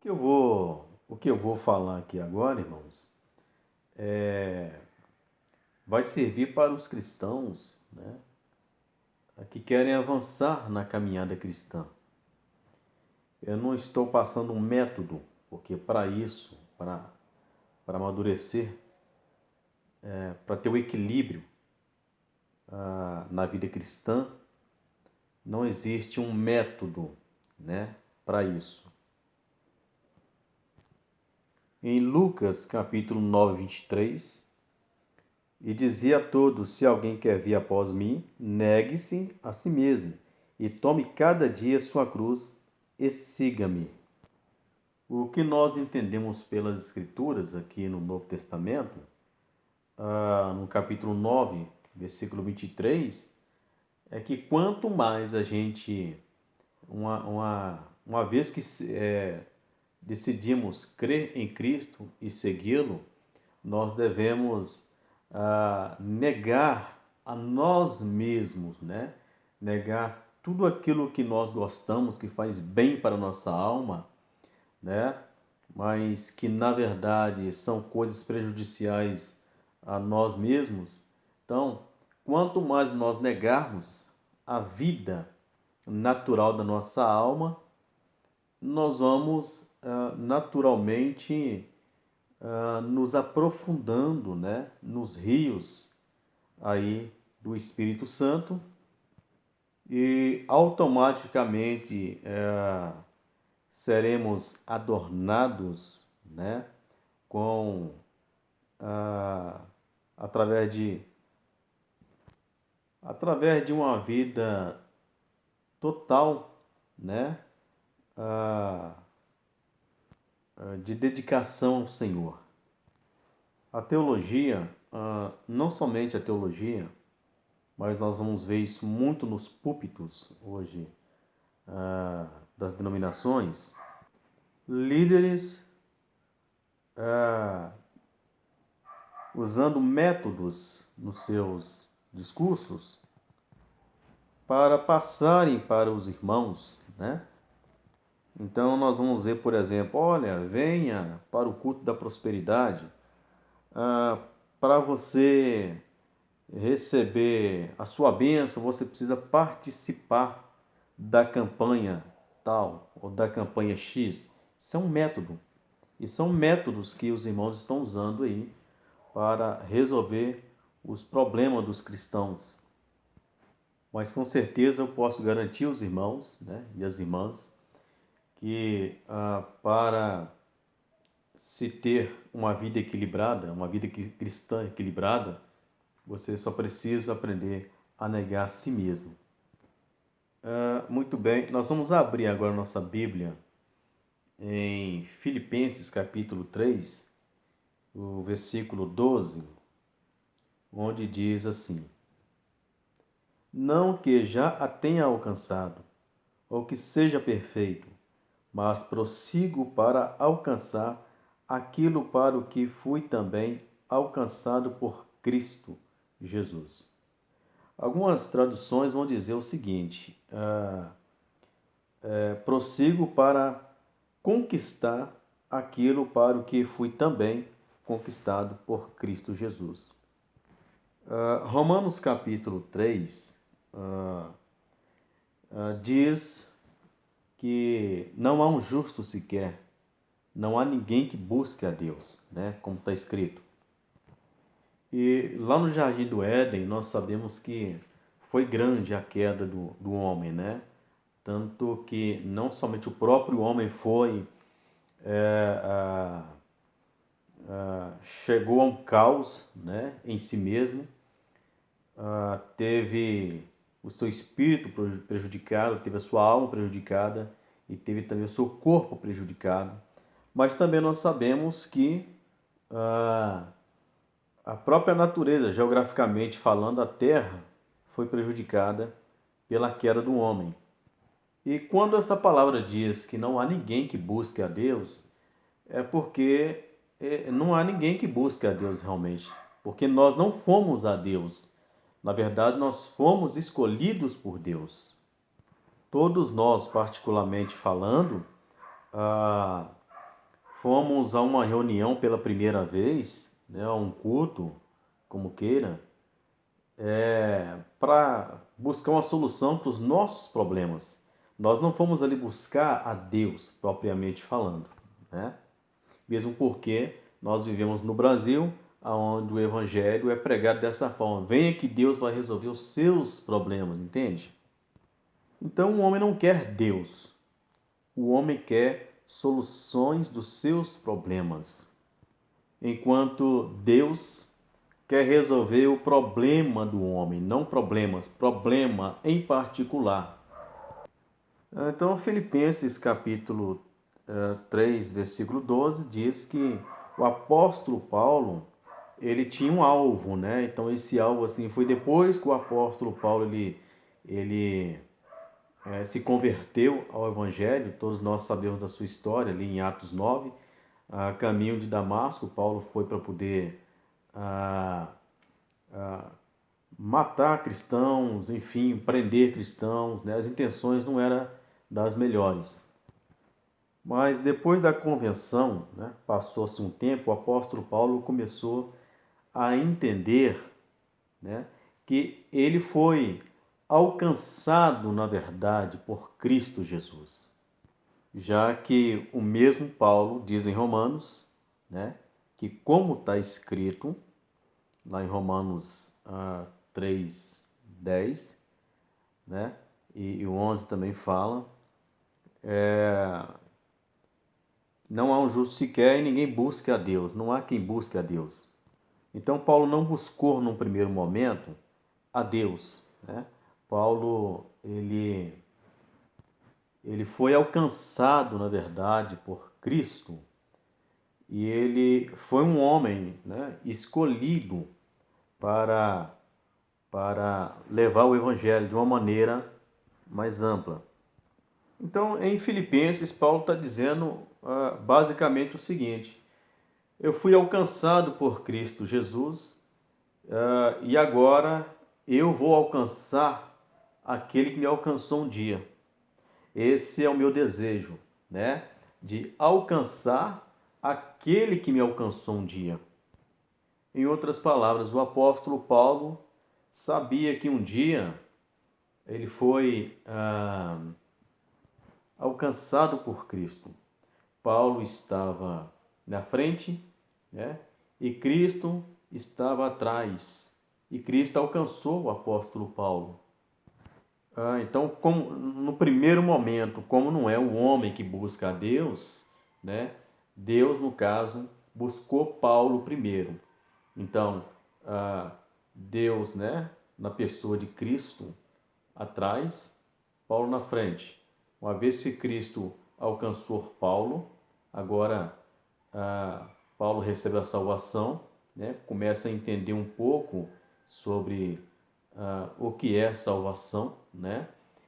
O que eu vou falar aqui agora, irmãos, vai servir para os cristãos, né, que querem avançar na caminhada cristã. Eu não estou passando um método, porque para isso, para amadurecer, para ter o equilíbrio na vida cristã, não existe um método, né, para isso. Em Lucas, capítulo 9, 23, e dizia a todos: se alguém quer vir após mim, negue-se a si mesmo e tome cada dia sua cruz e siga-me. O que nós entendemos pelas Escrituras aqui no Novo Testamento, no capítulo 9, versículo 23, é que quanto mais a gente, uma vez que decidimos crer em Cristo e segui-lo, nós devemos negar a nós mesmos, né? Negar tudo aquilo que nós gostamos, que faz bem para a nossa alma, né? Mas que na verdade são coisas prejudiciais a nós mesmos. Então, quanto mais nós negarmos a vida natural da nossa alma, nós vamos naturalmente nos aprofundando, né, nos rios aí do Espírito Santo e automaticamente seremos adornados, né, com ah, através de através de uma vida total, né, de dedicação ao Senhor. A teologia, não somente a teologia, mas nós vamos ver isso muito nos púlpitos hoje das denominações, líderes usando métodos nos seus discursos para passarem para os irmãos, né? Então nós vamos ver, por exemplo, olha, venha para o culto da prosperidade, para você receber a sua bênção, você precisa participar da campanha tal ou da campanha X. Isso é um método. E são métodos que os irmãos estão usando aí para resolver os problemas dos cristãos. Mas com certeza eu posso garantir aos irmãos, né, e às irmãs que para se ter uma vida equilibrada, uma vida cristã equilibrada, você só precisa aprender a negar a si mesmo. Muito bem, nós vamos abrir agora nossa Bíblia em Filipenses capítulo 3, o versículo 12, onde diz assim: não que já a tenha alcançado, ou que seja perfeito, mas prossigo para alcançar aquilo para o que fui também alcançado por Cristo Jesus. Algumas traduções vão dizer o seguinte: prossigo para conquistar aquilo para o que fui também conquistado por Cristo Jesus. Romanos capítulo 3 diz que não há um justo sequer, não há ninguém que busque a Deus, né? Como está escrito. E lá no Jardim do Éden, nós sabemos que foi grande a queda do homem, né? Tanto que não somente o próprio homem foi, chegou a um caos, né, em si mesmo, teve o seu espírito prejudicado, teve a sua alma prejudicada e teve também o seu corpo prejudicado. Mas também nós sabemos que a própria natureza, geograficamente falando, a Terra foi prejudicada pela queda do homem. E quando essa palavra diz que não há ninguém que busque a Deus, é porque não há ninguém que busque a Deus realmente. Porque nós não fomos a Deus. Na verdade, nós fomos escolhidos por Deus. Todos nós, particularmente falando, fomos a uma reunião pela primeira vez, né, a um culto, como queira, para buscar uma solução para os nossos problemas. Nós não fomos ali buscar a Deus, propriamente falando, né? Mesmo porque nós vivemos no Brasil, onde o evangelho é pregado dessa forma. Venha que Deus vai resolver os seus problemas, entende? Então o homem não quer Deus. O homem quer soluções dos seus problemas. Enquanto Deus quer resolver o problema do homem, não problemas, problema em particular. Então, Filipenses capítulo 3, versículo 12, diz que o apóstolo Paulo, ele tinha um alvo, né? Então, esse alvo, assim, foi depois que o apóstolo Paulo, ele se converteu ao evangelho. Todos nós sabemos da sua história, ali em Atos 9, a caminho de Damasco, Paulo foi para poder ah, matar cristãos, enfim, prender cristãos, né? As intenções não eram das melhores. Mas depois da convenção, né, passou-se um tempo, o apóstolo Paulo começou a entender, né, que ele foi alcançado, na verdade, por Cristo Jesus. Já que o mesmo Paulo diz em Romanos, né, que como está escrito, lá em Romanos 3, 10, né, e o 11 também fala, não há um justo sequer e ninguém busca a Deus, não há quem busque a Deus. Então Paulo não buscou num primeiro momento a Deus, né? Paulo, ele foi alcançado, na verdade, por Cristo, e ele foi um homem, né, escolhido para, para levar o evangelho de uma maneira mais ampla. Então, em Filipenses, Paulo está dizendo basicamente o seguinte: eu fui alcançado por Cristo Jesus, e agora eu vou alcançar aquele que me alcançou um dia. Esse é o meu desejo, né? De alcançar aquele que me alcançou um dia. Em outras palavras, o apóstolo Paulo sabia que um dia ele foi alcançado por Cristo. Paulo estava na frente, né? E Cristo estava atrás. E Cristo alcançou o apóstolo Paulo. Então, como, no primeiro momento, como não é o homem que busca a Deus, né? Deus, no caso, buscou Paulo primeiro. Então, Deus, né, na pessoa de Cristo, atrás, Paulo na frente. Uma vez que Cristo alcançou Paulo, agora Paulo recebe a salvação, né? Começa a entender um pouco sobre o que é salvação, né?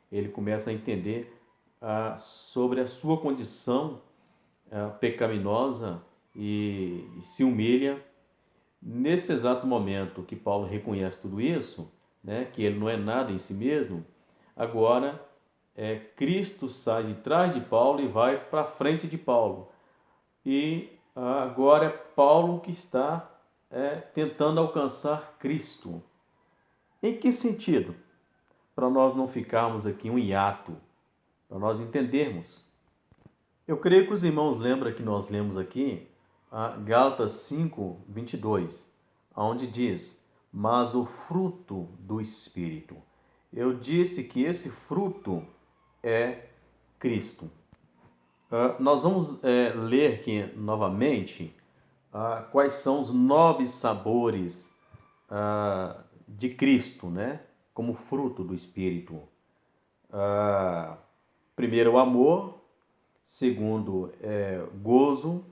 Ele começa a entender sobre a sua condição pecaminosa e se humilha. Nesse exato momento que Paulo reconhece tudo isso, né? Que ele não é nada em si mesmo, agora Cristo sai de trás de Paulo e vai para frente de Paulo. E agora é Paulo que está tentando alcançar Cristo. Em que sentido? Para nós não ficarmos aqui um hiato, para nós entendermos. Eu creio que os irmãos lembram que nós lemos aqui Gálatas 5, 22, onde diz: mas o fruto do Espírito. Eu disse que esse fruto é Cristo. Nós vamos ler aqui novamente quais são os 9 sabores de Cristo, né? Como fruto do Espírito. Primeiro, o amor. Segundo, gozo,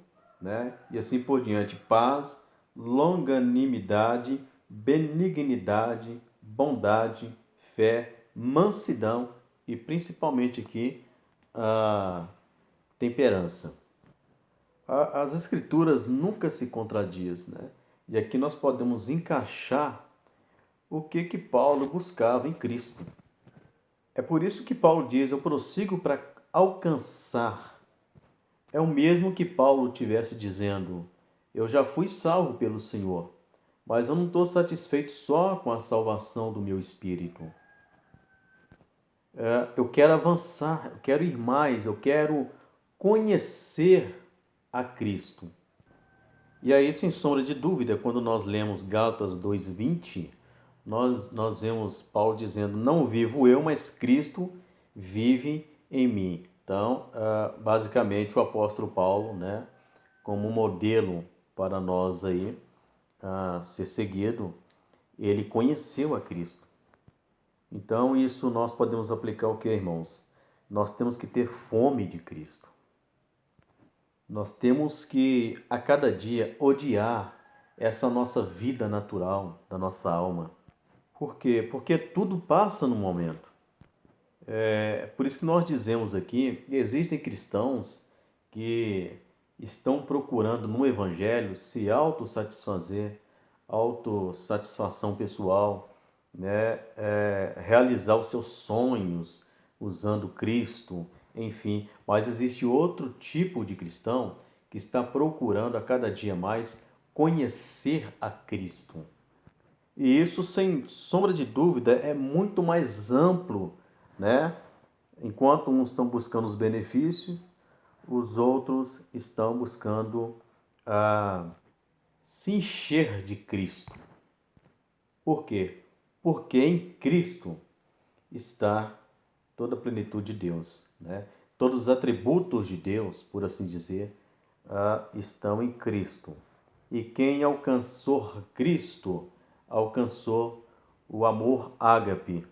né? E assim por diante. Paz, longanimidade, benignidade, bondade, fé, mansidão e principalmente aqui a temperança. As escrituras nunca se contradizem, né? E aqui nós podemos encaixar o que Paulo buscava em Cristo. É por isso que Paulo diz: eu prossigo para alcançar. É o mesmo que Paulo tivesse dizendo: eu já fui salvo pelo Senhor, mas eu não estou satisfeito só com a salvação do meu espírito. Eu quero avançar, eu quero ir mais, eu quero conhecer a Cristo. E aí, sem sombra de dúvida, quando nós lemos Gálatas 2:20, nós vemos Paulo dizendo: não vivo eu, mas Cristo vive em mim. Então, basicamente, o apóstolo Paulo, né, como modelo para nós aí ser seguido, ele conheceu a Cristo. Então, isso nós podemos aplicar o que, irmãos? Nós temos que ter fome de Cristo. Nós temos que, a cada dia, odiar essa nossa vida natural, da nossa alma. Por quê? Porque tudo passa no momento. É por isso que nós dizemos aqui que existem cristãos que estão procurando no Evangelho se autossatisfazer, autossatisfação pessoal, né? Realizar os seus sonhos usando Cristo, enfim. Mas existe outro tipo de cristão que está procurando a cada dia mais conhecer a Cristo. E isso, sem sombra de dúvida, é muito mais amplo, né? Enquanto uns estão buscando os benefícios, os outros estão buscando se encher de Cristo. Por quê? Porque em Cristo está toda a plenitude de Deus, né? Todos os atributos de Deus, por assim dizer, estão em Cristo. E quem alcançou Cristo, alcançou o amor ágape.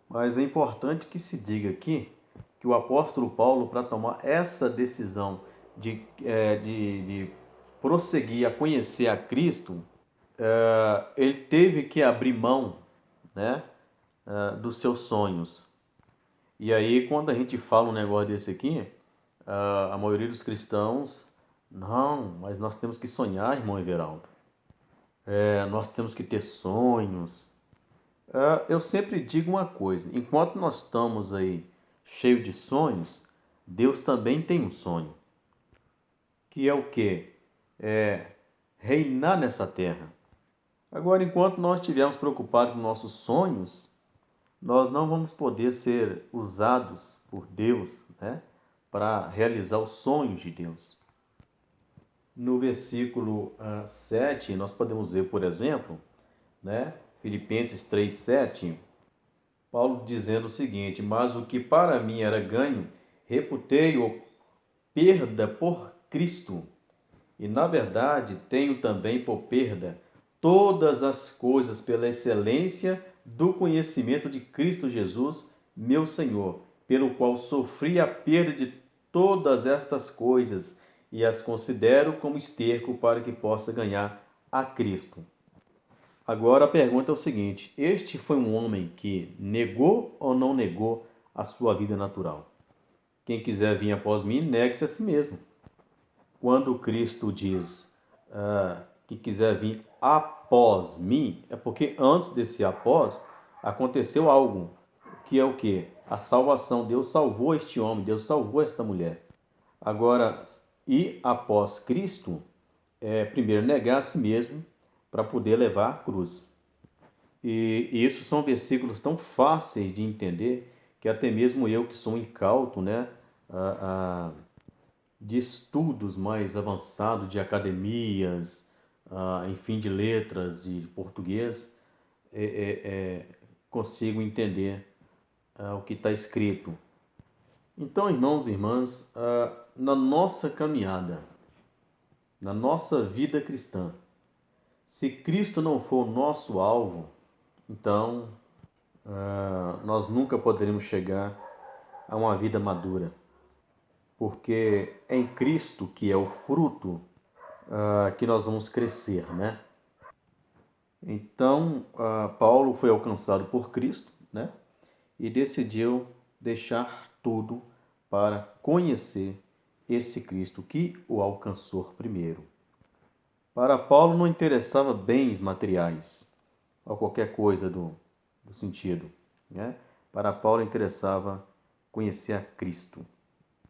Mas é importante que se diga aqui que o apóstolo Paulo, para tomar essa decisão de prosseguir a conhecer a Cristo, ele teve que abrir mão, né, dos seus sonhos. E aí, quando a gente fala um negócio desse aqui, a maioria dos cristãos, não, mas nós temos que sonhar, irmão Everaldo. Nós temos que ter sonhos. Eu sempre digo uma coisa: enquanto nós estamos aí cheios de sonhos, Deus também tem um sonho, que é o quê? É reinar nessa terra. Agora, enquanto nós estivermos preocupados com nossos sonhos, nós não vamos poder ser usados por Deus, né, para realizar os sonhos de Deus. No versículo 7, nós podemos ver, por exemplo, né, Filipenses 3:7, Paulo dizendo o seguinte: mas o que para mim era ganho, reputei-o perda por Cristo. E na verdade tenho também por perda todas as coisas pela excelência do conhecimento de Cristo Jesus, meu Senhor, pelo qual sofri a perda de todas estas coisas e as considero como esterco para que possa ganhar a Cristo. Agora a pergunta é o seguinte: este foi um homem que negou ou não negou a sua vida natural? Quem quiser vir após mim, negue-se a si mesmo. Quando Cristo diz que quiser vir após mim, é porque antes desse após aconteceu algo, que é o que? A salvação. Deus salvou este homem, Deus salvou esta mulher. Agora, ir após Cristo é primeiro negar a si mesmo para poder levar a cruz. E isso são versículos tão fáceis de entender que até mesmo eu, que sou incauto, né, de estudos mais avançados, de academias, enfim, de letras e de português, consigo entender o que está escrito. Então, irmãos e irmãs, na nossa caminhada, na nossa vida cristã, se Cristo não for o nosso alvo, então nós nunca poderemos chegar a uma vida madura, porque é em Cristo que é o fruto que nós vamos crescer, né? Então, Paulo foi alcançado por Cristo, né? E decidiu deixar tudo para conhecer esse Cristo que o alcançou primeiro. Para Paulo não interessava bens materiais ou qualquer coisa do sentido, né? Para Paulo interessava conhecer a Cristo.